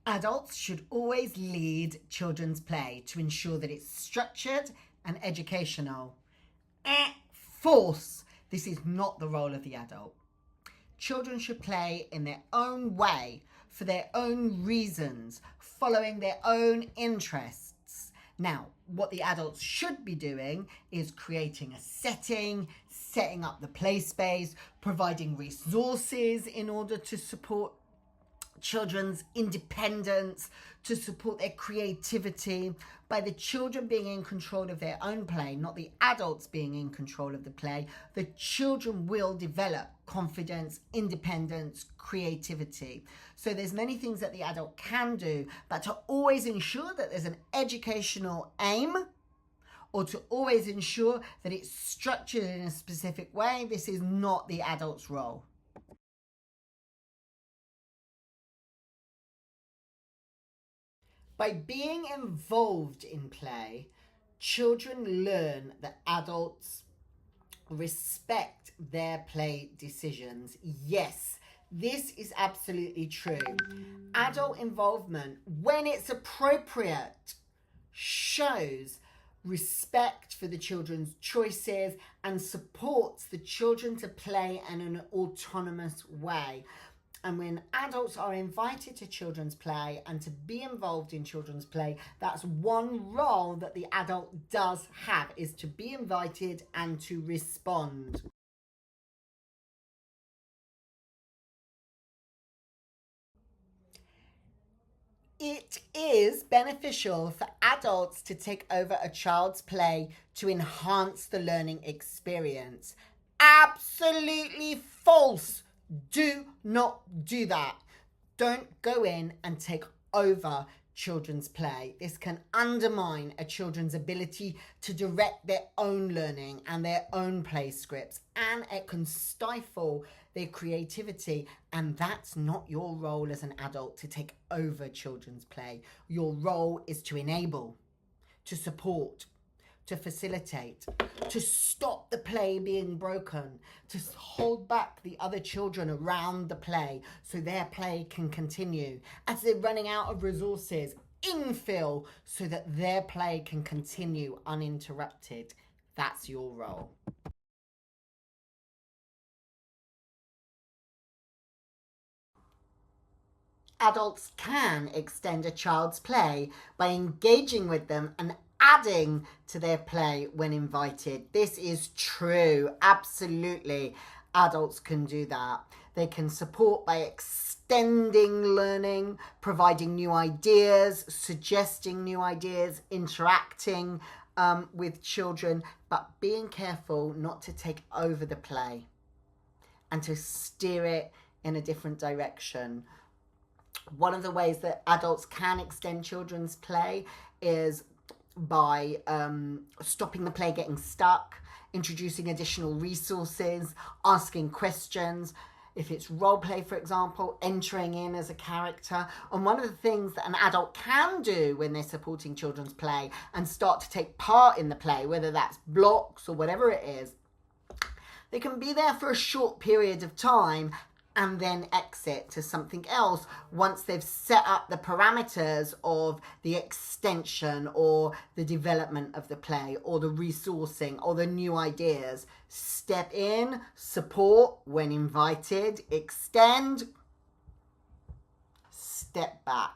Adults should always lead children's play to ensure that it's structured and educational. False! This is not the role of the adult. Children should play in their own way, for their own reasons, following their own interests. Now, what the adults should be doing is creating a setting, setting up the play space, providing resources in order to support children's independence, to support their creativity, by the children being in control of their own play, not the adults being in control of the play. The children will develop confidence, independence, creativity. So there's many things that the adult can do, but to always ensure that there's an educational aim, or to always ensure that it's structured in a specific way, this is not the adult's role. By being involved in play, children learn that adults respect their play decisions. Yes, this is absolutely true. Adult involvement, when it's appropriate, shows respect for the children's choices and supports the children to play in an autonomous way. And when adults are invited to children's play and to be involved in children's play, that's one role that the adult does have, is to be invited and to respond. It is beneficial for adults to take over a child's play to enhance the learning experience. Absolutely false. Do not do that. Don't go in and take over children's play. This can undermine a children's ability to direct their own learning and their own play scripts, and it can stifle their creativity, and that's not your role as an adult, to take over children's play. Your role is to enable, to support, to facilitate, to stop the play being broken, to hold back the other children around the play so their play can continue. As they're running out of resources, infill so that their play can continue uninterrupted. That's your role. Adults can extend a child's play by engaging with them and adding to their play when invited. This is true. Absolutely. Adults can do that. They can support by extending learning, providing new ideas, suggesting new ideas, interacting with children, but being careful not to take over the play and to steer it in a different direction. One of the ways that adults can extend children's play is by stopping the play getting stuck, introducing additional resources, asking questions. If it's role play, for example, entering in as a character. And one of the things that an adult can do when they're supporting children's play and start to take part in the play, whether that's blocks or whatever it is, they can be there for a short period of time and then exit to something else once they've set up the parameters of the extension or the development of the play or the resourcing or the new ideas. Step in, support when invited, extend, step back.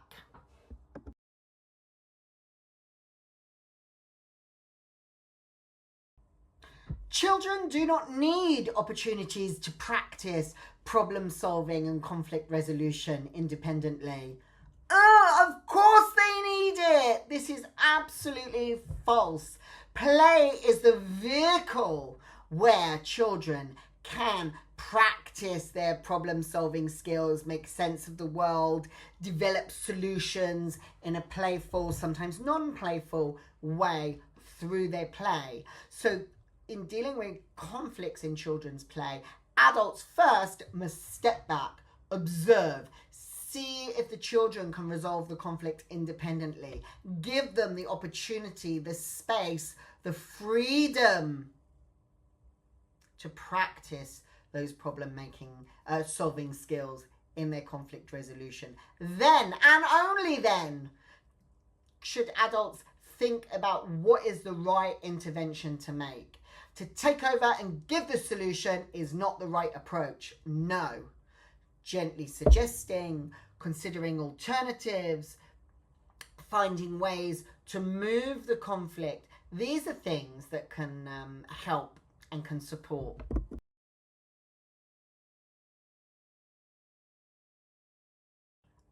Children do not need opportunities to practice problem solving and conflict resolution independently. Of course they need it. This is absolutely false. Play is the vehicle where children can practice their problem solving skills, make sense of the world, develop solutions in a playful, sometimes non-playful way through their play. So in dealing with conflicts in children's play, adults first must step back, observe, see if the children can resolve the conflict independently, give them the opportunity, the space, the freedom to practice those solving skills in their conflict resolution. Then, and only then, should adults think about what is the right intervention to make. To take over and give the solution is not the right approach. No. Gently suggesting, considering alternatives, finding ways to move the conflict. These are things that can help and can support.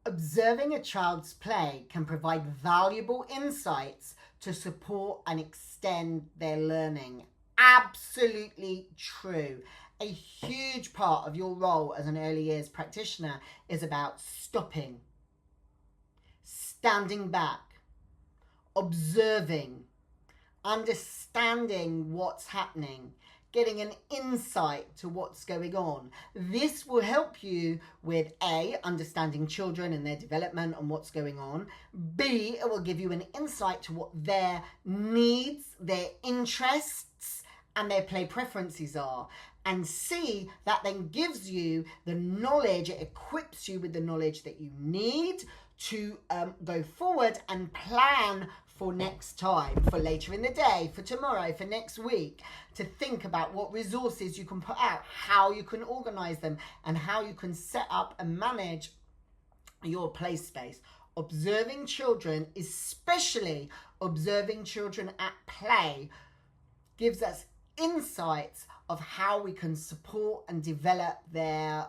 Observing a child's play can provide valuable insights to support and extend their learning. Absolutely true. A huge part of your role as an early years practitioner is about stopping, standing back, observing, understanding what's happening, getting an insight to what's going on. This will help you with A, understanding children and their development and what's going on. B, it will give you an insight to what their needs, their interests, and their play preferences are. And C, that then gives you the knowledge, it equips you with the knowledge that you need to go forward and plan for next time, for later in the day, for tomorrow, for next week, to think about what resources you can put out, how you can organise them, and how you can set up and manage your play space. Observing children, especially observing children at play, gives us insights of how we can support and develop their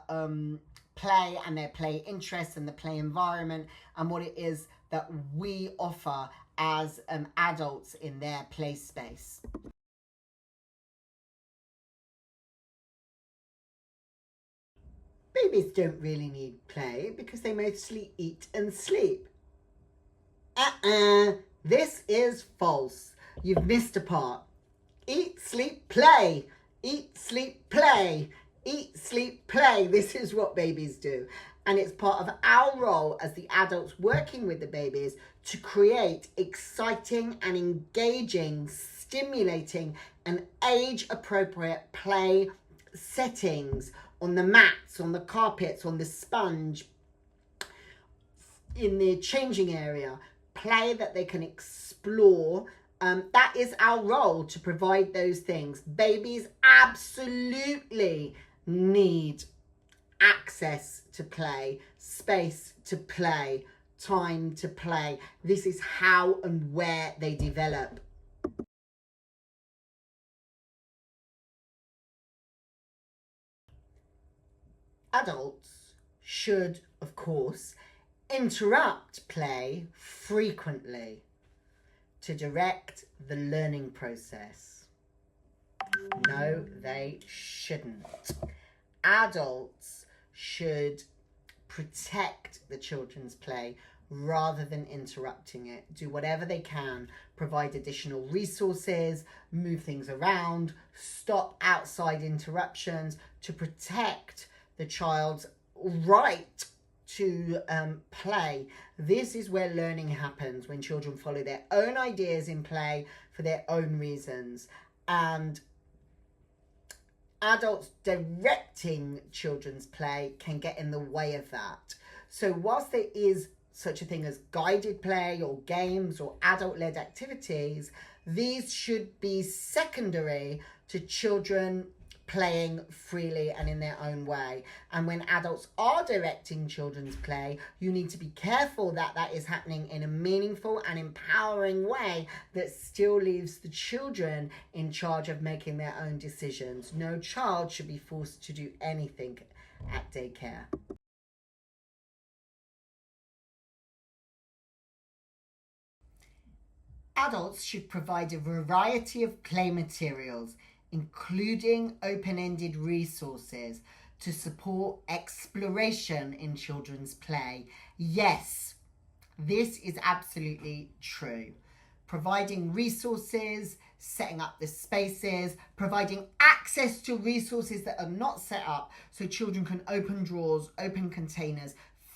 play and their play interests and the play environment and what it is that we offer as adults in their play space. Babies don't really need play because they mostly eat and sleep. This is false. You've missed a part. Eat, sleep, play. Eat, sleep, play. Eat, sleep, play. This is what babies do. And it's part of our role as the adults working with the babies to create exciting and engaging, stimulating and age-appropriate play settings on the mats, on the carpets, on the sponge, in the changing area. Play that they can explore. That is our role, to provide those things. Babies absolutely need access to play, space to play, time to play. This is how and where they develop. Adults should, of course, interrupt play frequently to direct the learning process. No, they shouldn't. Adults should protect the children's play rather than interrupting it. Do whatever they can, provide additional resources, move things around, stop outside interruptions to protect the child's right to play. This is where learning happens, when children follow their own ideas in play for their own reasons. And adults directing children's play can get in the way of that. So whilst there is such a thing as guided play or games or adult-led activities, these should be secondary to children playing freely and in their own way. And when adults are directing children's play, you need to be careful that that is happening in a meaningful and empowering way that still leaves the children in charge of making their own decisions. No child should be forced to do anything at daycare. Adults should provide a variety of play materials, including open-ended resources, to support exploration in children's play. Yes, this is absolutely true. Providing resources, setting up the spaces, providing access to resources that are not set up so children can open drawers, open containers,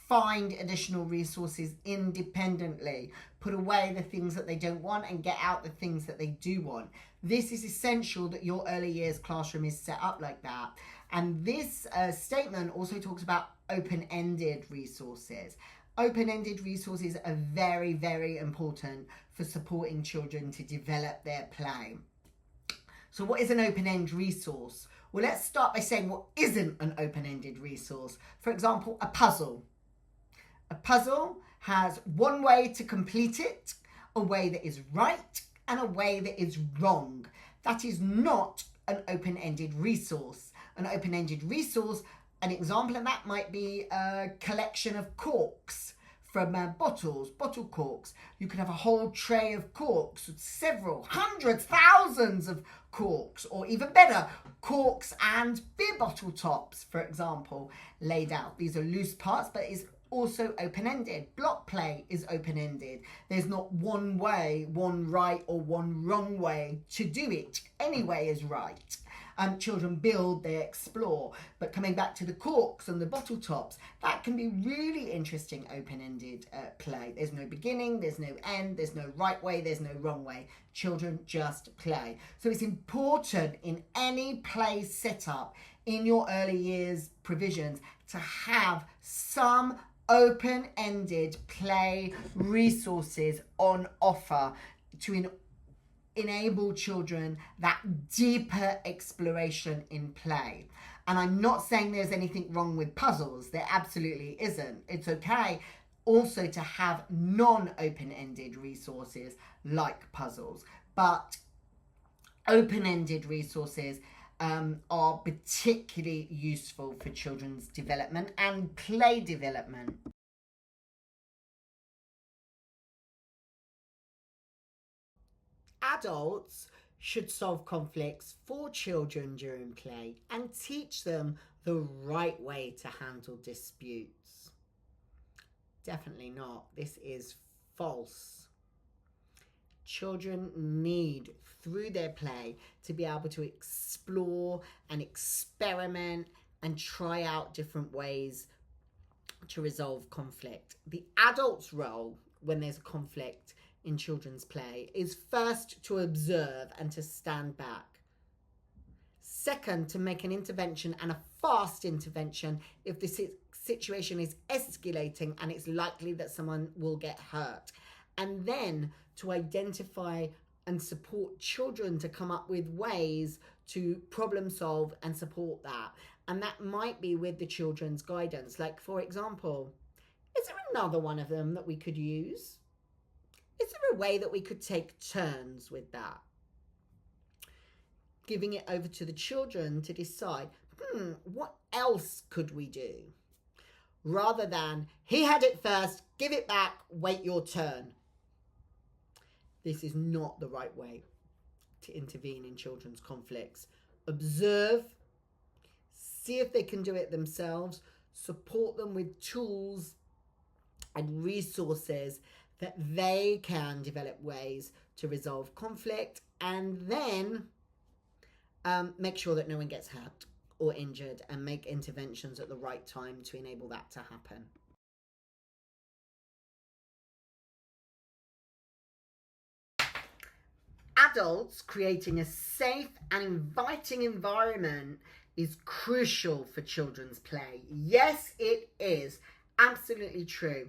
find additional resources independently, put away the things that they don't want and get out the things that they do want. This is essential that your early years classroom is set up like that. And this statement also talks about open-ended resources. Open-ended resources are very, very important for supporting children to develop their play. So what is an open-end resource? Well, let's start by saying what isn't an open-ended resource. For example, a puzzle. A puzzle has one way to complete it, a way that is right, and a way that is wrong. That is not an open-ended resource. An open-ended resource, an example of that might be a collection of corks from bottles, bottle corks. You can have a whole tray of corks, several hundreds, thousands of corks, or even better, corks and beer bottle tops, for example, laid out. These are loose parts, but it's also open-ended. Block play is open-ended. There's not one way, one right or one wrong way to do it. Any way is right. Children build, they explore. But coming back to the corks and the bottle tops, that can be really interesting open-ended play. There's no beginning, there's no end, there's no right way, there's no wrong way. Children just play. So it's important in any play setup in your early years provisions to have some open-ended play resources on offer to enable children that deeper exploration in play. And I'm not saying there's anything wrong with puzzles. There absolutely isn't. It's okay also to have non-open-ended resources like puzzles. But open-ended resources are particularly useful for children's development and play development. Adults should solve conflicts for children during play and teach them the right way to handle disputes. Definitely not. This is false. Children need, through their play, to be able to explore and experiment and try out different ways to resolve conflict. The adult's role when there's a conflict in children's play is first to observe and to stand back. Second, to make an intervention, and a fast intervention if the situation is escalating and it's likely that someone will get hurt. And then to identify and support children to come up with ways to problem solve and support that. And that might be with the children's guidance. Like, for example, is there another one of them that we could use? Is there a way that we could take turns with that? Giving it over to the children to decide, what else could we do? Rather than, he had it first, give it back, wait your turn. This is not the right way to intervene in children's conflicts. Observe, see if they can do it themselves, support them with tools and resources that they can develop ways to resolve conflict, and then make sure that no one gets hurt or injured, and make interventions at the right time to enable that to happen. Adults creating a safe and inviting environment is crucial for children's play. Yes, it is. Absolutely true.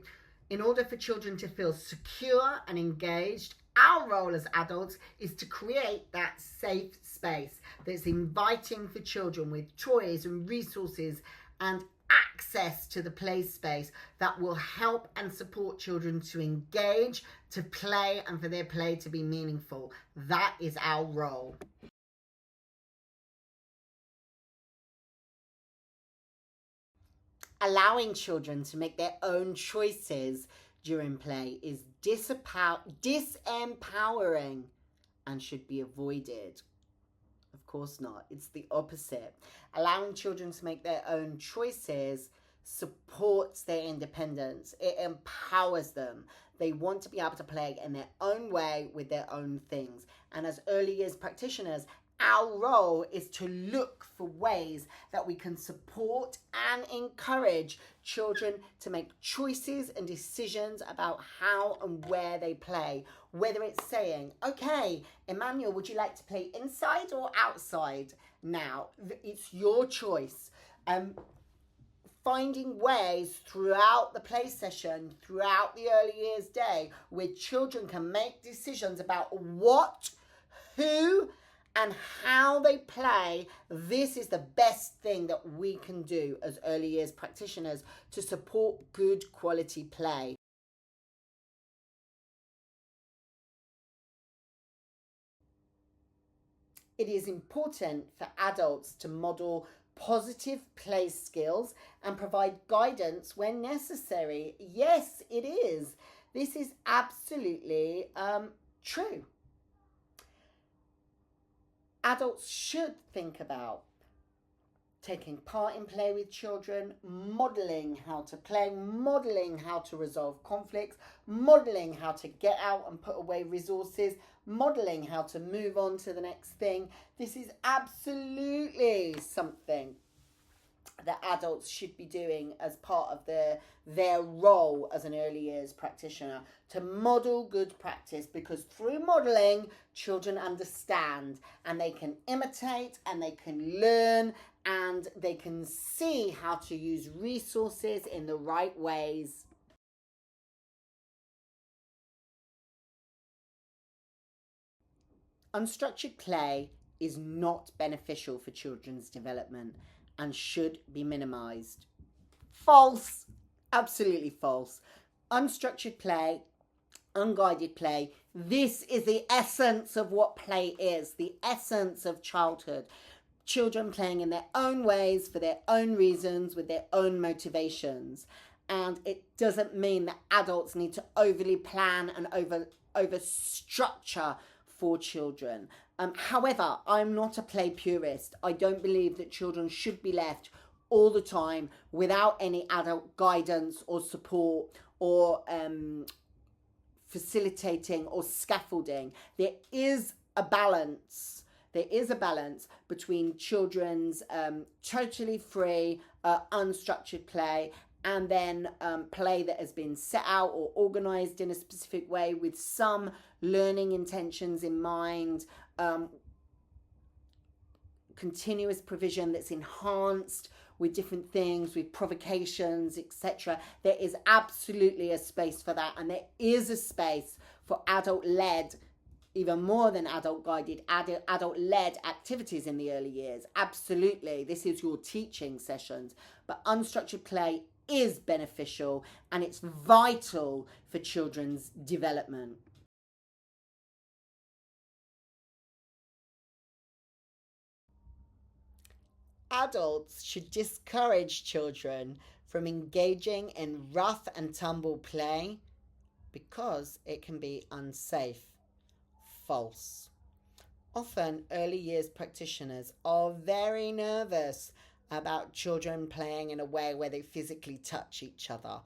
In order for children to feel secure and engaged, our role as adults is to create that safe space that's inviting for children, with toys and resources and access to the play space that will help and support children to engage, to play, and for their play to be meaningful. That is our role. Allowing children to make their own choices during play is disempowering and should be avoided. Of course not. It's the opposite. Allowing children to make their own choices supports their independence. It empowers them. They want to be able to play in their own way with their own things. And as early years practitioners, our role is to look for ways that we can support and encourage children to make choices and decisions about how and where they play. Whether it's saying, okay, Emmanuel, would you like to play inside or outside now? It's your choice. Finding ways throughout the play session, throughout the early years day, where children can make decisions about what, who, and how they play. This is the best thing that we can do as early years practitioners to support good quality play. It is important for adults to model positive play skills and provide guidance when necessary. Yes, it is. This is absolutely true. Adults should think about taking part in play with children, modelling how to play, modelling how to resolve conflicts, modelling how to get out and put away resources, modelling how to move on to the next thing. This is absolutely something that adults should be doing as part of their role as an early years practitioner, to model good practice, because through modelling children understand and they can imitate and they can learn and they can see how to use resources in the right ways. Unstructured play is not beneficial for children's development and should be minimised. False. Absolutely false. Unstructured play, unguided play, this is the essence of what play is, the essence of childhood. Children playing in their own ways, for their own reasons, with their own motivations. And it doesn't mean that adults need to overly plan and over structure for children. However, I'm not a play purist. I don't believe that children should be left all the time without any adult guidance or support or facilitating or scaffolding. There is a balance. There is a balance between children's totally free, unstructured play and then play that has been set out or organised in a specific way with some learning intentions in mind, continuous provision that's enhanced with different things, with provocations, etc. There is absolutely a space for that, and there is a space for adult-led, even more than adult-guided, adult-led activities in the early years. Absolutely, this is your teaching sessions, but unstructured play is beneficial and it's vital for children's development. Adults should discourage children from engaging in rough and tumble play because it can be unsafe. False. Often early years practitioners are very nervous about children playing in a way where they physically touch each other.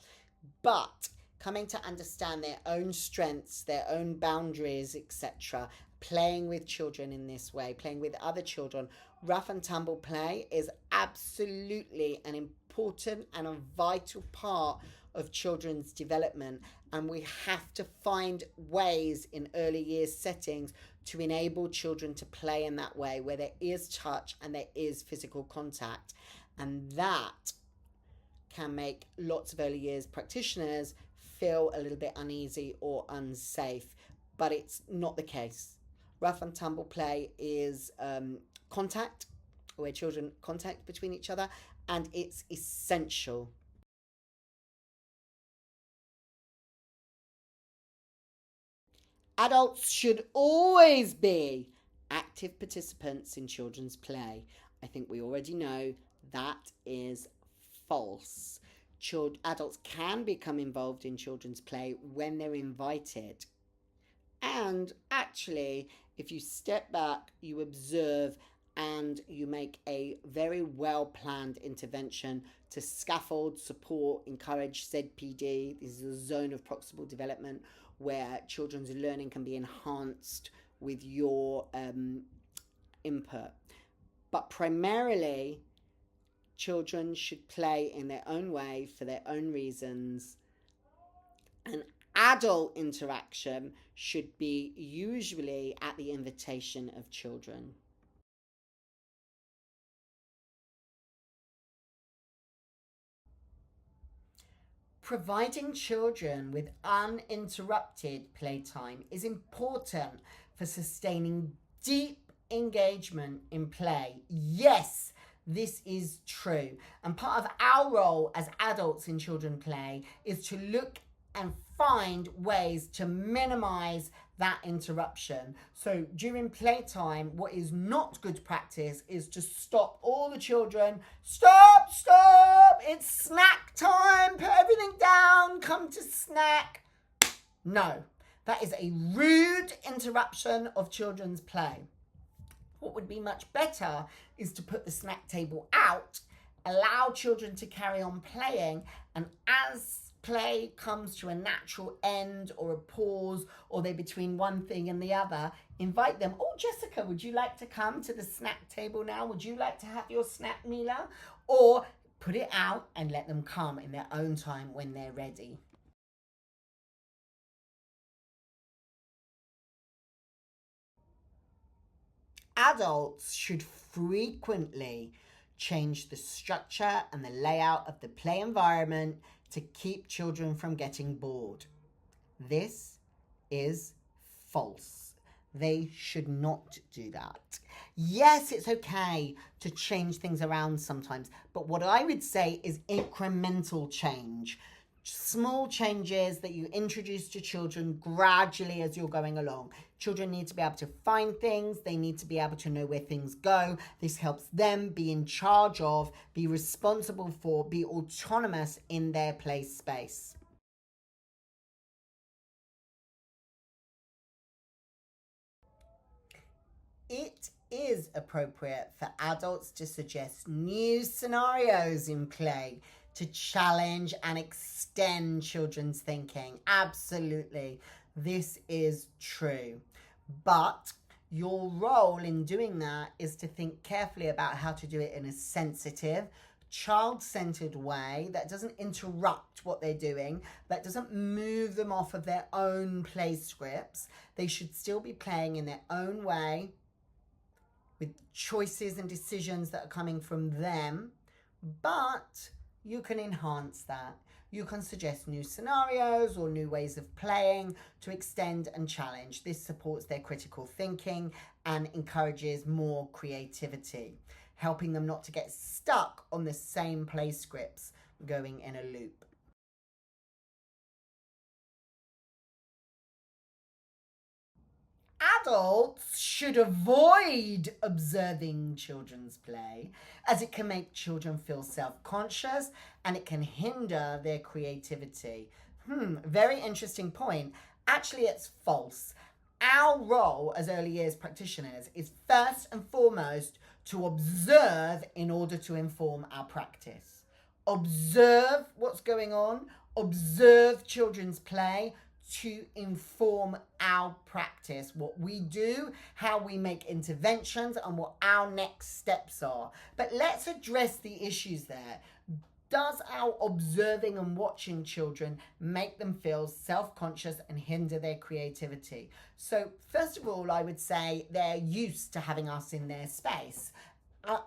But coming to understand their own strengths, their own boundaries, etc., playing with children in this way, playing with other children, rough and tumble play is absolutely an important and a vital part of children's development, and we have to find ways in early years settings to enable children to play in that way where there is touch and there is physical contact, and that can make lots of early years practitioners feel a little bit uneasy or unsafe, but it's not the case. Rough and tumble play is contact, where children contact between each other, and it's essential. Adults should always be active participants in children's play. I think we already know that is false. Adults can become involved in children's play when they're invited. And actually, if you step back, you observe and you make a very well planned intervention to scaffold, support, encourage ZPD. This is a zone of proximal development where children's learning can be enhanced with your input. But primarily, children should play in their own way for their own reasons. And adult interaction should be usually at the invitation of children. Providing children with uninterrupted playtime is important for sustaining deep engagement in play. Yes, this is true. And part of our role as adults in children play is to look and find ways to minimize that interruption. So during playtime, what is not good practice is to stop all the children. Stop, it's snack time, put everything down, come to snack. No, that is a rude interruption of children's play. What would be much better is to put the snack table out, allow children to carry on playing, and as play comes to a natural end or a pause, or they're between one thing and the other, invite them. Oh, Jessica, would you like to come to the snack table now? Would you like to have your snack, Mila? Or put it out and let them come in their own time when they're ready. Adults should frequently change the structure and the layout of the play environment to keep children from getting bored. This is false. They should not do that. Yes, it's okay to change things around sometimes, but what I would say is incremental change. Small changes that you introduce to children gradually as you're going along. Children need to be able to find things. They need to be able to know where things go. This helps them be in charge of, be responsible for, be autonomous in their play space. It is appropriate for adults to suggest new scenarios in play to challenge and extend children's thinking. Absolutely. This is true. But your role in doing that is to think carefully about how to do it in a sensitive, child-centered way that doesn't interrupt what they're doing, that doesn't move them off of their own play scripts. They should still be playing in their own way with choices and decisions that are coming from them, but you can enhance that. You can suggest new scenarios or new ways of playing to extend and challenge. This supports their critical thinking and encourages more creativity, helping them not to get stuck on the same play scripts going in a loop. Adults should avoid observing children's play as it can make children feel self-conscious and it can hinder their creativity. Very interesting point. Actually, it's false. Our role as early years practitioners is first and foremost to observe in order to inform our practice. Observe what's going on, observe children's play, to inform our practice, what we do, how we make interventions, and what our next steps are. But let's address the issues there. Does our observing and watching children make them feel self-conscious and hinder their creativity? So first of all, I would say they're used to having us in their space.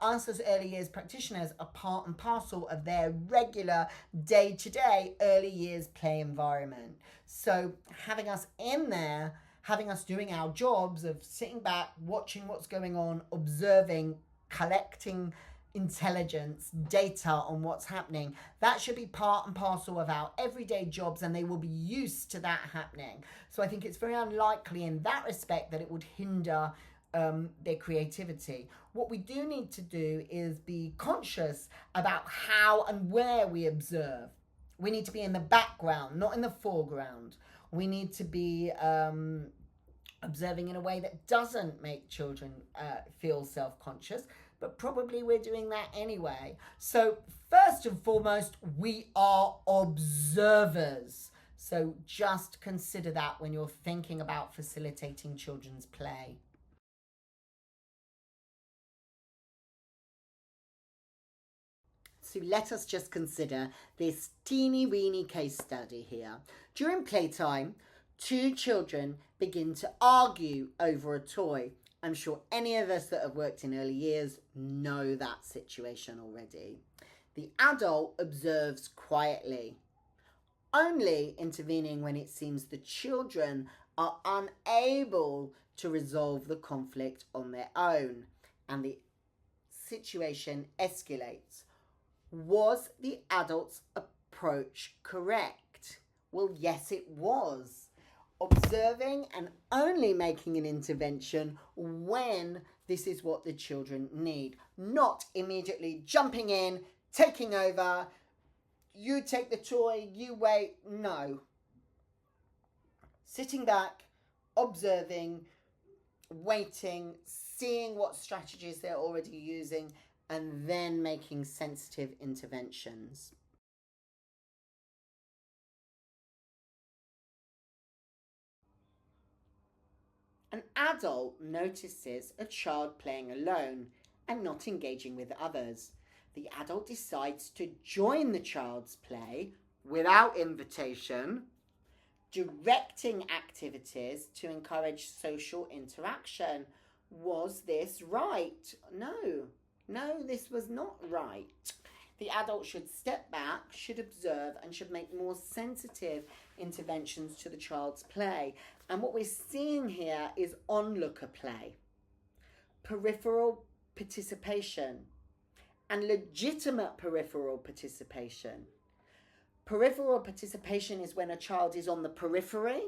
Us as early years practitioners are part and parcel of their regular day-to-day early years play environment. So having us in there, having us doing our jobs of sitting back, watching what's going on, observing, collecting intelligence, data on what's happening, that should be part and parcel of our everyday jobs, and they will be used to that happening. So I think it's very unlikely in that respect that it would hinder their creativity. What we do need to do is be conscious about how and where we observe. We need to be in the background, not in the foreground. We need to be observing in a way that doesn't make children feel self-conscious, but probably we're doing that anyway. So first and foremost, we are observers. So just consider that when you're thinking about facilitating children's play. So let us just consider this teeny weeny case study here. During playtime, two children begin to argue over a toy. I'm sure any of us that have worked in early years know that situation already. The adult observes quietly, only intervening when it seems the children are unable to resolve the conflict on their own and the situation escalates. Was the adult's approach correct? Well, yes, it was. Observing and only making an intervention when this is what the children need. Not immediately jumping in, taking over, you take the toy, you wait. No. Sitting back, observing, waiting, seeing what strategies they're already using, and then making sensitive interventions. An adult notices a child playing alone and not engaging with others. The adult decides to join the child's play without invitation, directing activities to encourage social interaction. Was this right? No, this was not right. The adult should step back, should observe, and should make more sensitive interventions to the child's play. And what we're seeing here is onlooker play, peripheral participation, and legitimate peripheral participation. Peripheral participation is when a child is on the periphery,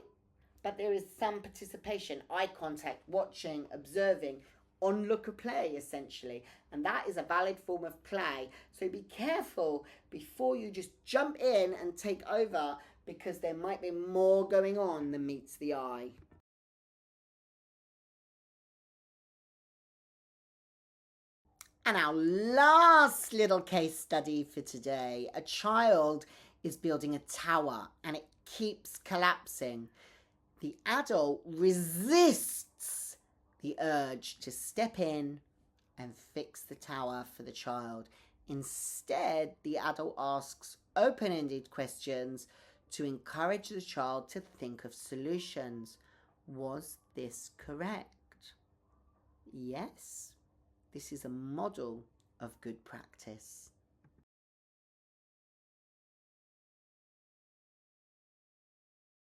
but there is some participation, eye contact, watching, observing, onlooker play essentially, and that is a valid form of play. So be careful before you just jump in and take over, because there might be more going on than meets the eye. And our last little case study for today, a child is building a tower and it keeps collapsing. The adult resists the urge to step in and fix the tower for the child. Instead, the adult asks open-ended questions to encourage the child to think of solutions. Was this correct? Yes, this is a model of good practice.